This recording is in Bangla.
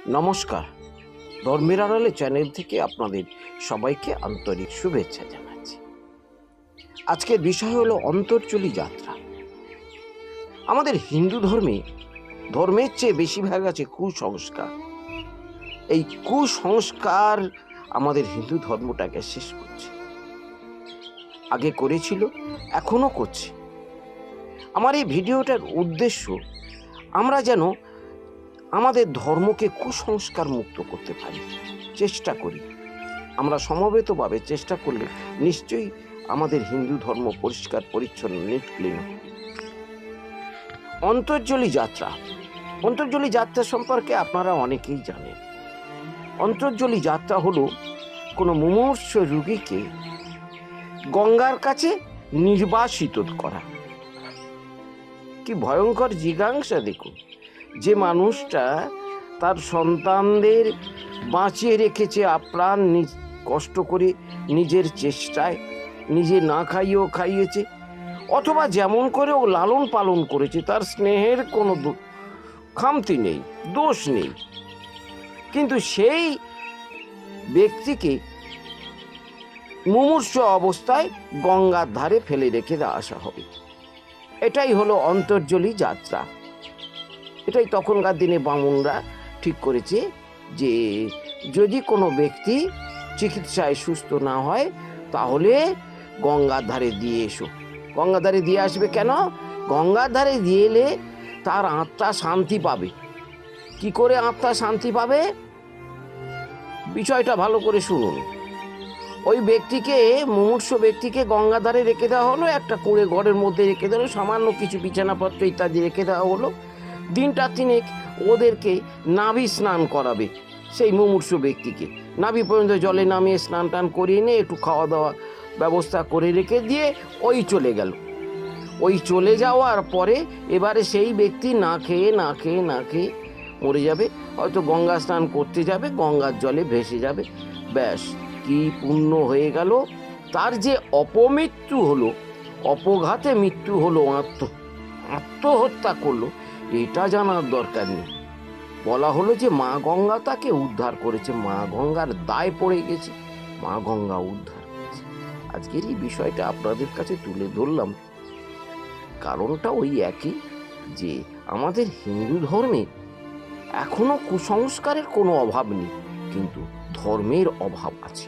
নমস্কার, ধর্মের আড়ালে চ্যানেল থেকে আপনাদের সবাইকে আন্তরিক শুভেচ্ছা জানাচ্ছি। আজকের বিষয় হলো অন্তর্জলী যাত্রা। আমাদের হিন্দু ধর্মের চেয়ে বেশিরভাগ আছে কুসংস্কার। এই কুসংস্কার আমাদের হিন্দু ধর্মটাকে শেষ করছে। আগে করেছিল, এখনো করছে। আমার এই ভিডিওটার উদ্দেশ্য আমরা যেন আমাদের ধর্মকে কুসংস্কার মুক্ত করতে পারি, চেষ্টা করি। আমরা সমবেতভাবে চেষ্টা করলে নিশ্চয়ই আমাদের হিন্দু ধর্ম পরিষ্কার পরিচ্ছন্ন নিট ক্লিন। অন্তর্জলী যাত্রা সম্পর্কে আপনারা অনেকেই জানেন। অন্তর্জলী যাত্রা হলো কোনো মুমূর্ষ রোগীকে গঙ্গার কাছে নির্বাসিত করা। কি ভয়ঙ্কর জিজ্ঞাসা দেখুন, যে মানুষটা তার সন্তানদের বাঁচিয়ে রেখেছে আপ্রাণ কষ্ট করে, নিজের চেষ্টায়, নিজে না খাইয়েও খাইয়েছে, অথবা যেমন করে ও লালন পালন করেছে, তার স্নেহের কোনো খামতি নেই, দোষ নেই, কিন্তু সেই ব্যক্তিকে মুমূর্ষ অবস্থায় গঙ্গার ধারে ফেলে রেখে আসা হবে। এটাই হলো অন্তর্জলী যাত্রা। এটাই তখনকার দিনে বামুনরা ঠিক করেছে যে যদি কোনো ব্যক্তি চিকিৎসায় সুস্থ না হয় তাহলে গঙ্গার ধারে দিয়ে এসো। গঙ্গার ধারে দিয়ে আসবে কেন? গঙ্গার ধারে দিয়ে এলে তার আত্মা শান্তি পাবে। কি করে আত্মা শান্তি পাবে? বিষয়টা ভালো করে শুনুন। ওই ব্যক্তিকে, মুমূর্ষ ব্যক্তিকে গঙ্গার ধারে রেখে দেওয়া হলো, একটা কুঁড়ে ঘরের মধ্যে রেখে দেওয়া হলো, সামান্য কিছু বিছানাপত্র ইত্যাদি রেখে দেওয়া হলো। দিনটা তিনেক ওদেরকে নাভি স্নান করাবে। সেই মুমূর্ষ ব্যক্তিকে নাভি পর্যন্ত জলে নামিয়ে স্নান টান করিয়ে নিয়ে একটু খাওয়া দাওয়া ব্যবস্থা করে রেখে দিয়ে ওই চলে গেল। ওই চলে যাওয়ার পরে এবারে সেই ব্যক্তি না খেয়ে মরে যাবে। হয়তো গঙ্গা স্নান করতে যাবে, গঙ্গার জলে ভেসে যাবে। ব্যাস, কি পুণ্য হয়ে গেল। তার যে অপমৃত্যু হলো, অপঘাতে মৃত্যু হলো, আত্মহত্যা করলো, এটা জানার দরকার নেই। বলা হলো যে মা গঙ্গা তাকে উদ্ধার করেছে, মা গঙ্গার দায় পড়ে গেছে, মা গঙ্গা উদ্ধার করেছে। আজকের এই বিষয়টা আপনাদের কাছে তুলে ধরলাম। কারণটা ওই একই, যে আমাদের হিন্দু ধর্মে এখনো কুসংস্কারের কোনো অভাব নেই, কিন্তু ধর্মের অভাব আছে।